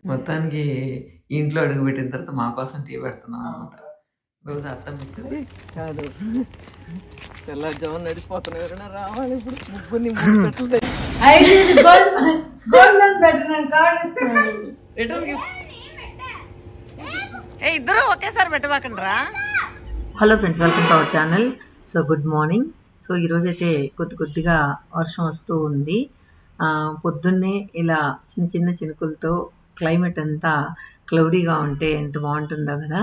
మొత్తానికి ఇంట్లో అడుగు పెట్టిన తర్వాత మా కోసం టీ పెడుతున్నాం అనమాట. రోజు అర్థం ఇస్తుంది కాదు, తెల్లజామున నడిచిపోతున్నాం. ఎవరైనా రావాలి ఇప్పుడు ముగ్గురిని ఇద్దరు ఒకేసారి పెట్టబాకండి రా. Hello friends, welcome to our channel. So good morning. So ఈరోజైతే కొద్దిగా వర్షం వస్తూ ఉంది. పొద్దున్నే ఇలా చిన్న చిన్న చినుకులతో క్లైమేట్ అంతా క్లౌడీగా ఉంటే ఎంత బాగుంటుందో కదా.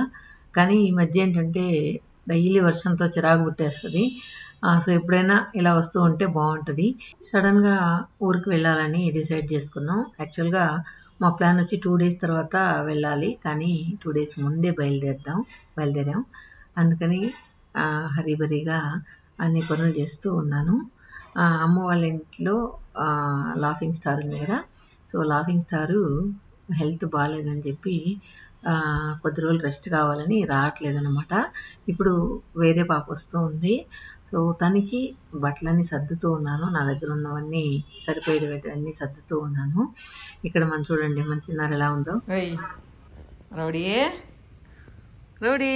కానీ ఈ మధ్య ఏంటంటే డైలీ వర్షంతో చిరాకు పుట్టేస్తుంది. సో ఎప్పుడైనా ఇలా వస్తూ ఉంటే బాగుంటుంది. సడన్గా ఊరికి వెళ్ళాలని డిసైడ్ చేసుకున్నాం. యాక్చువల్గా మా ప్లాన్ వచ్చి 2 days తర్వాత వెళ్ళాలి, కానీ 2 days ముందే బయలుదేరాం. అందుకని హరీబరీగా అన్ని పనులు చేస్తూ ఉన్నాను. అమ్మ వాళ్ళ ఇంట్లో లాఫింగ్ స్టార్ ఉంది కదా. సో లాఫింగ్ స్టారు హెల్త్ బాగాలేదని చెప్పి కొద్ది రోజులు రెస్ట్ కావాలని రావట్లేదన్నమాట. ఇప్పుడు వేరే పాప వస్తూ ఉంది. సో తనకి బట్టలన్నీ సర్దుతూ ఉన్నాను. నా దగ్గర ఉన్నవన్నీ సరిపోయేవన్నీ సర్దుతూ ఉన్నాను. ఇక్కడ మనం చూడండి మన చిన్నారు ఎలా ఉందో. రౌడీ రౌడీ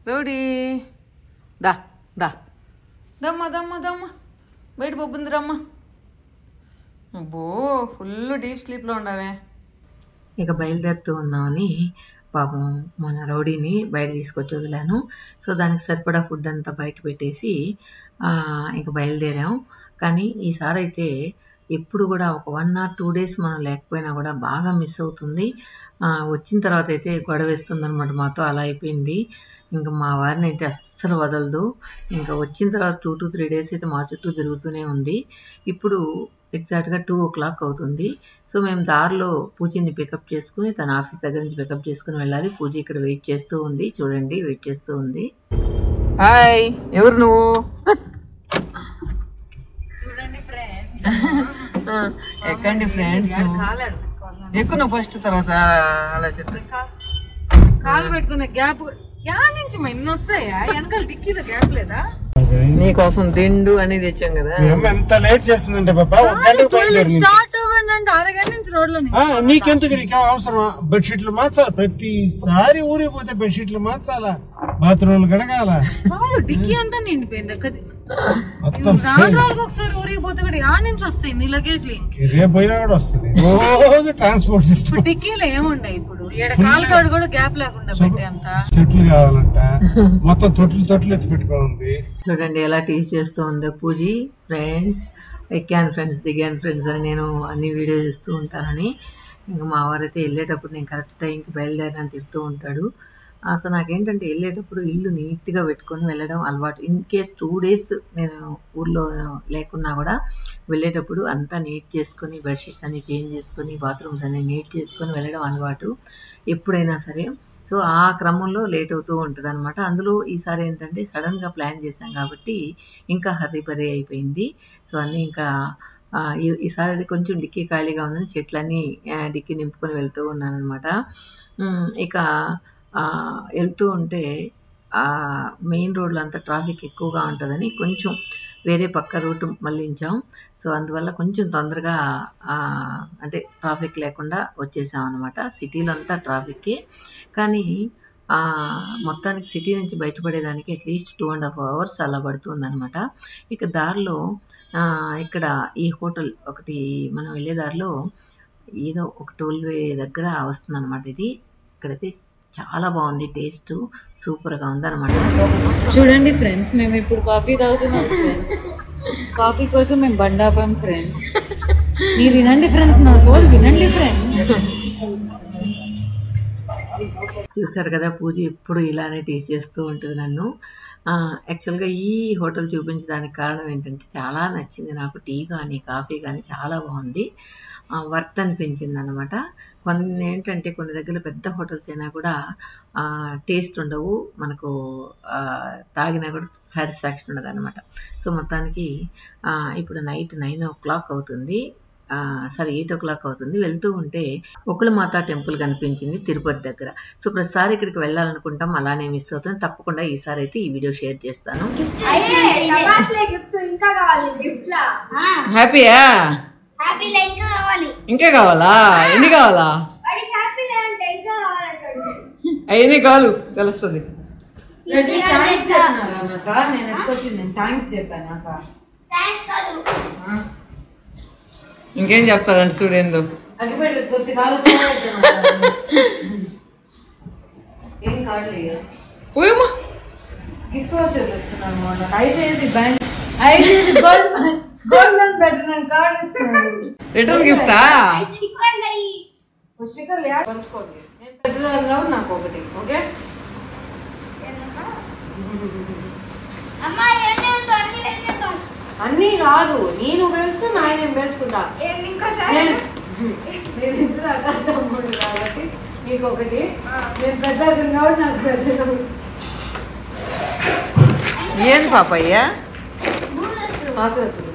రౌడీ దా దా దమ్మ దమ్మ దమ్మ బయట బొబ్బుంది రమ్మ. అబ్బో ఫుల్ డీప్ స్లీప్లో ఉండవే. ఇక బయలుదేరుతూ ఉన్నామని పాపం మన రౌడీని బయట తీసుకొచ్చి వదిలాను. సో దానికి సరిపడా ఫుడ్ అంతా బయట పెట్టేసి ఇక బయలుదేరాం. కానీ ఈసారి అయితే ఎప్పుడు కూడా ఒక 1 or 2 days మనం లేకపోయినా కూడా బాగా మిస్ అవుతుంది. వచ్చిన తర్వాత అయితే గొడవ వేస్తుంది అనమాట మాతో. అలా అయిపోయింది. ఇంకా మా వారిని అయితే అస్సలు వదలదు. ఇంకా వచ్చిన తర్వాత 2 to 3 days అయితే మా చుట్టూ తిరుగుతూనే ఉంది. ఇప్పుడు ఎగ్జాక్ట్గా 2 o'clock అవుతుంది. సో మేము దారిలో పూజని పికప్ చేసుకుని తన ఆఫీస్ దగ్గర నుంచి పికప్ చేసుకుని వెళ్ళాలి. పూజ ఇక్కడ వెయిట్ చేస్తూ ఉంది. చూడండి వెయిట్ చేస్తూ ఉంది. హాయ్, ఎవరు నువ్వు? చూడండి ఫ్రెండ్స్, ఎక్కండి ఫ్రెండ్స్. ఎక్కువ నువ్వు ఫస్ట్, తర్వాత అలా చెప్తా. కాలు పెట్టుకునే గ్యాప్ నుంచి ఎన్ని వస్తాయా? వెనకాల డిక్కీలో గ్యాప్ లేదా? నీకోసం దిండు అని తెచ్చాం కదా. ఎంత లేట్ చేస్తుందంటే స్టార్ట్ అవ్వండి, అరగంట నుంచి రోడ్లో. నీకెందుకు, నీకేం అవసరమా? బెడ్షీట్లు మార్చాలా ప్రతిసారి? ఊరికి పోతే బెడ్షీట్లు మార్చాలా, బాత్రూమ్లు కడగాల, డిక్కీ అంతా నిండిపోయింది. ఒకసారి ఊరికి పోతే కూడా ఆ నుంచి వస్తాయి నీ లగేజ్. రేపు పోయినా కూడా వస్తుంది. రోజు ట్రాన్స్పోర్ట్ సిస్టమ్. డిక్కీలో ఏముండయి ఇప్పుడు, కాలు కూడా గ్యాప్ లేకుండా పెట్టే అంత. చెట్లు కావాలంట, మొత్తం తొట్లు ఎత్తి పెట్టుకోండి. చూడండి ఎలా టీచ్ చేస్తూ ఉందో పూజీ. ఫ్రెండ్స్ ఎక్కాను, ఫ్రెండ్స్ దిగాను ఫ్రెండ్స్ అని నేను అన్ని వీడియో చేస్తూ ఉంటానని. ఇంకా మా వారైతే వెళ్ళేటప్పుడు నేను కరెక్ట్ టైంకి బయలుదేరని తిడుతూ ఉంటాడు. అసలు నాకేంటంటే వెళ్ళేటప్పుడు ఇల్లు నీట్గా పెట్టుకొని వెళ్ళడం అలవాటు. ఇన్ కేస్ 2 days నేను ఊర్లో లేకున్నా కూడా వెళ్ళేటప్పుడు అంతా నీట్ చేసుకొని, బెడ్షీట్స్ అన్ని చేంజ్ చేసుకొని, బాత్రూమ్స్ అన్ని నీట్ చేసుకొని వెళ్ళడం అలవాటు ఎప్పుడైనా సరే. సో ఆ క్రమంలో లేట్ అవుతూ ఉంటుంది అనమాట. అందులో ఈసారి ఏంటంటే సడన్గా ప్లాన్ చేశాం కాబట్టి ఇంకా హర్రీ అయిపోయింది. సో అన్నీ ఇంకా ఈసారి అది కొంచెం డిక్కీ ఖాళీగా ఉందని చెట్లన్నీ డిక్కీ నింపుకొని వెళ్తూ ఉన్నాను అనమాట. ఇక వెళ్తూ ఉంటే మెయిన్ రోడ్లో అంతా ట్రాఫిక్ ఎక్కువగా ఉంటుందని కొంచెం వేరే పక్క రూట్ మళ్ళించాం. సో అందువల్ల కొంచెం తొందరగా అంటే ట్రాఫిక్ లేకుండా వచ్చేసాం అనమాట. సిటీలో అంతా ట్రాఫిక్కే, కానీ మొత్తానికి సిటీ నుంచి బయటపడేదానికి అట్లీస్ట్ 2.5 hours అలా పడుతుంది అనమాట. ఇక దారిలో ఇక్కడ ఈ హోటల్ ఒకటి మనం వెళ్ళే దారిలో ఏదో ఒక టోల్వే దగ్గర వస్తుంది అనమాట. ఇది ఇక్కడైతే చాలా బాగుంది, టేస్ట్ సూపర్గా ఉంది అనమాట. చూడండి ఫ్రెండ్స్, మేము ఇప్పుడు కాఫీ తాగుతున్నాం ఫ్రెండ్స్. కాఫీ కోసం మేము బండాపాం ఫ్రెండ్స్. మీరు వినండి ఫ్రెండ్స్, నా సోల్ వినండి ఫ్రెండ్స్. చూసారు కదా, పూజ ఎప్పుడు ఇలానే టేస్ట్ చేస్తూ ఉంటుంది నన్ను. యాక్చువల్గా ఈ హోటల్ చూపించడానికి కారణం ఏంటంటే చాలా నచ్చింది నాకు. టీ కానీ కాఫీ కానీ చాలా బాగుంది, వర్త్ అనిపించింది అనమాట. కొన్ని ఏంటంటే కొన్ని దగ్గర పెద్ద హోటల్స్ అయినా కూడా టేస్ట్ ఉండవు, మనకు తాగినా కూడా సాటిస్ఫాక్షన్ ఉండదు అనమాట. సో మొత్తానికి ఇప్పుడు నైట్ 9 o'clock అవుతుంది, సరే 8 o'clock అవుతుంది. వెళ్తూ ఉంటే ఒకళమాత టెంపుల్ కనిపించింది తిరుపతి దగ్గర. సో ప్రతిసారి ఇక్కడికి వెళ్ళాలనుకుంటాం, అలానే మిస్ అవుతుంది. తప్పకుండా ఈసారి అయితే ఈ వీడియో షేర్ చేస్తాను. హ్యాపీయా? ఇంకే కావాలా? ఎన్ని కావాలా? అవన్నీ కాదు తెలుస్తుంది. నేను థ్యాంక్స్ చెప్పాను. ఇంకేం చెప్తాడండి చూడేందు ఏం కావట్లేదు. గిఫ్ట్ వచ్చేసి ఇస్తున్నాను. రిటర్న్ గిఫ్టా? స్టిక్కర్ పంచుకోండి. నేను పెద్దదాన్ని కాబట్టి నాకు ఒకటి. ఓకే అన్నీ కాదు, నేను పేల్చుకున్నా ఆయన ఏం పేల్చుకుంటా. నేను ఇద్దరు అక్క తమ్ముడు కాబట్టి నీకు ఒకటి. నేను పెద్దదాన్ని కాబట్టి నాకు పెద్ద. ఏంది పాపయ్యా? ఆకృతులు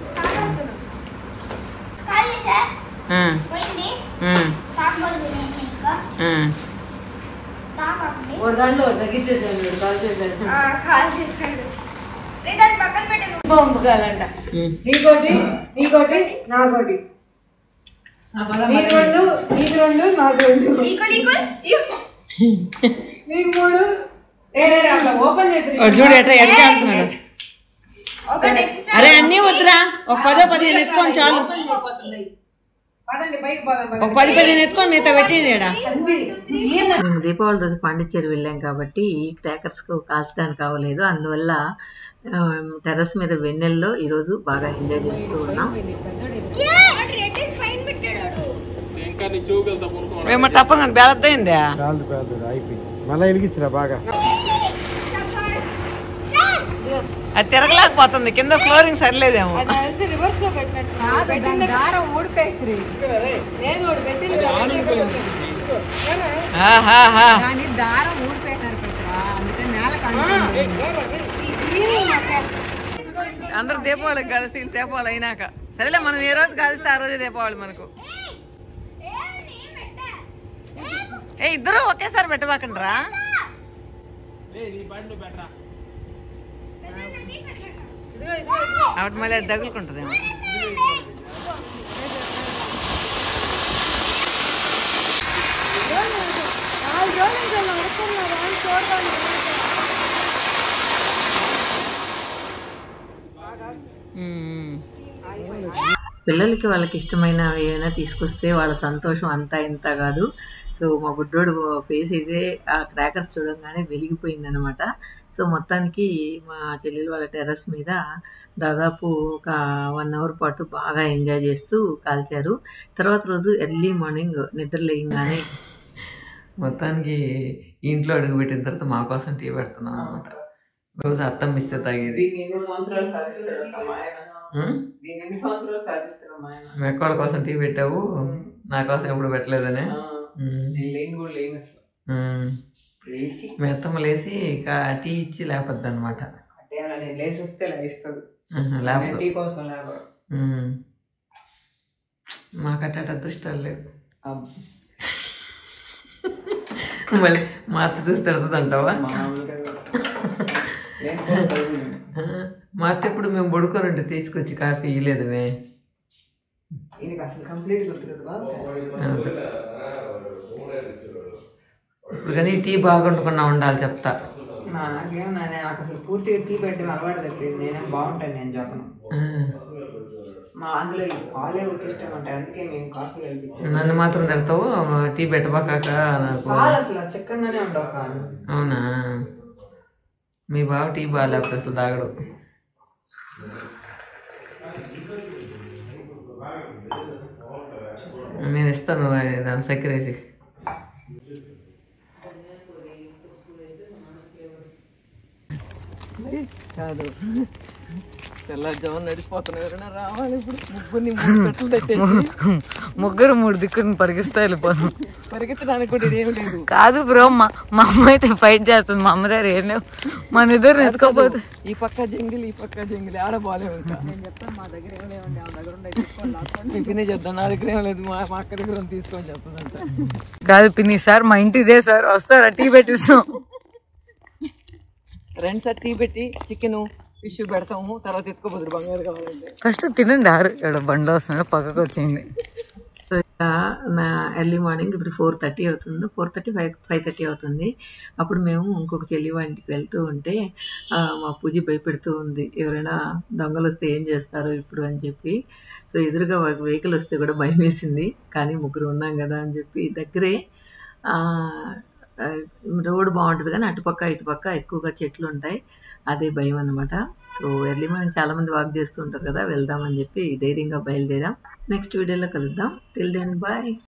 దాంట్లో తగ్గించేసాడు, కాల్ చేశాడు. పంపుకాలంట. నీకోటి నీకోటి నాకోటి, నీకు రెండు నీకు రెండు నాకు రెండు, నీకు మూడు. అట్లా ఓపెన్ చేసి చూడు ఎట్లా ఎట్లా. అరే అన్నీ వద్దురా, ఒక 10-15 ఎత్తుకోండి చాలు. ఒక 10-15 ఎత్తుకొని మిగతా పెట్టి. మేము దీపావళి రోజు పాండిచ్చేరి వెళ్ళాం కాబట్టి క్రాకర్స్ కాల్చడానికి అవ్వలేదు. అందువల్ల టెర్రస్ మీద వెన్నెల్లో ఈరోజు బాగా ఎంజాయ్ చేస్తూ ఉన్నాం. మేము తప్పకుండా బేలద్దయిందా మళ్ళీ వెలిగించరా బాగా. అది తిరగలేకపోతుంది, కింద ఫ్లోరింగ్ సరిలేదేమో. అందరూ దీపావళికి కలిసి దీపావళి అయినాక సరేలే, మనం ఏ రోజు కలిస్తే ఆ రోజే దీపావళి మనకు. ఇద్దరు ఒకేసారి పెట్టబాకండ్రా. అప్పుడు మళ్ళీ అది తగులుకుంటుందేమో. పిల్లలకి వాళ్ళకి ఇష్టమైన ఏమైనా తీసుకొస్తే వాళ్ళ సంతోషం అంతా ఇంత కాదు. సో మా బుడ్డోడు ఫేస్ అయితే ఆ క్రాకర్స్ చూడంగానే వెలిగిపోయింది అనమాట. సో మొత్తానికి మా చెల్లెలు వాళ్ళ టెర్రస్ మీద దాదాపు ఒక 1 అవర్ పాటు బాగా ఎంజాయ్ చేస్తూ కాల్చారు. తర్వాత రోజు ఎర్లీ మార్నింగ్ నిద్ర లేయంగానే మొత్తానికి ఇంట్లో అడుగు పెట్టిన తర్వాత మా కోసం టీ పెడుతున్నాం అనమాట. రోజు అత్తం ఇస్తే తాగేది. మెక్కల కోసం టీ పెట్టావు, నా కోసం ఎప్పుడు పెట్టలేదనే. మీ అత్తమ్మ లేసి టీ ఇచ్చి లేపద్దు అనమాట. మాకట్ట అదృష్టాలు లేవు. మళ్ళీ మా అత్త చూసి తిడుతుంది అంటావా? మా అత్త ఎప్పుడు మేము పడుకోనంటే తీసుకొచ్చి కాఫీ ఇవ్వలేదు. ఇప్పుడు కానీ టీ బాగుండకుండా ఉండాలి చెప్తా. నాకు అసలు పూర్తిగా టీ పెట్టడం అలవాటు తప్పింది. నేనేం బాగుంటాను నేను చెప్పను. మా అందులో పాలే ఒకటి ఇష్టం ఉంటాయి, అందుకే మేము కాఫీ కలిపించాం. నన్ను మాత్రం తిడతావు టీ పెట్టబాక. నాకు అసలు చిక్కగానే ఉండవు. అవునా? మీ బావ టీ బాగాలేకపోతే అసలు తాగడు. నేను ఇస్తాను దాని చక్కెర వేసి. కాదు తెల్లజామున నడిచిపోతున్నా, ఎవరైనా రావాలి ఇప్పుడు. ముగ్గురు 3 దిక్కుని పరిగిస్తా వెళ్ళిపోతాం. పరిగెత్తడానికి కూడా ఏం లేదు. కాదు బ్రో, మా అమ్మ అయితే ఫైట్ చేస్తుంది. మా అమ్మ దగ్గర ఏం లేవు, మన ఇద్దరు ఎత్తుకోపోతే ఈ పక్క జంగిల్ ఈ పక్క జంగిల్ ఆడ బాగాలే ఉంటా. నేను చెప్తాను మా దగ్గర ఏం లేవండి, ఆ దగ్గర ఉండే పిన్ని చెప్తాను. నా దగ్గర ఏం లేదు, మా అక్క దగ్గర తీసుకొని చెప్తానంట. కాదు పిన్ని సార్, మా ఇంటిదే సార్, వస్తారా టీ పెట్టిస్తాం. రండి సార్ టీ పెట్టి చికెను ఇష్యూ పెడతాము, తర్వాత ఎత్తుకోపోదురు బంగారు కావాలంటే. ఫస్ట్ తినండి. ఇక్కడ బండి వస్తున్నాడు, పక్కకు వచ్చింది. సో ఇక నా ఎర్లీ మార్నింగ్ ఇప్పుడు 4:30 అవుతుంది, 4:30 5:30 అవుతుంది. అప్పుడు మేము ఇంకొక చెల్లి వాళ్ళ ఇంటికి వెళ్తూ ఉంటే మా పూజ భయపెడుతూ ఉంది, ఎవరైనా దొంగలు వస్తే ఏం చేస్తారు ఇప్పుడు అని చెప్పి. సో ఎదురుగా వెహికల్ వస్తే కూడా భయం వేసింది, కానీ ముగ్గురు ఉన్నాం కదా అని చెప్పి దగ్గరే రోడ్ బాగుంటుంది కానీ అటుపక్క ఇటుపక్క ఎక్కువగా చెట్లు ఉంటాయి, అదే భయం అనమాట. సో ఎర్లీ మార్నింగ్ చాలా మంది వాక్ చేస్తూ ఉంటారు కదా, వెళ్దామని చెప్పి ధైర్యంగా బయలుదేరాం. నెక్స్ట్ వీడియోలో కలుద్దాం. Till then bye.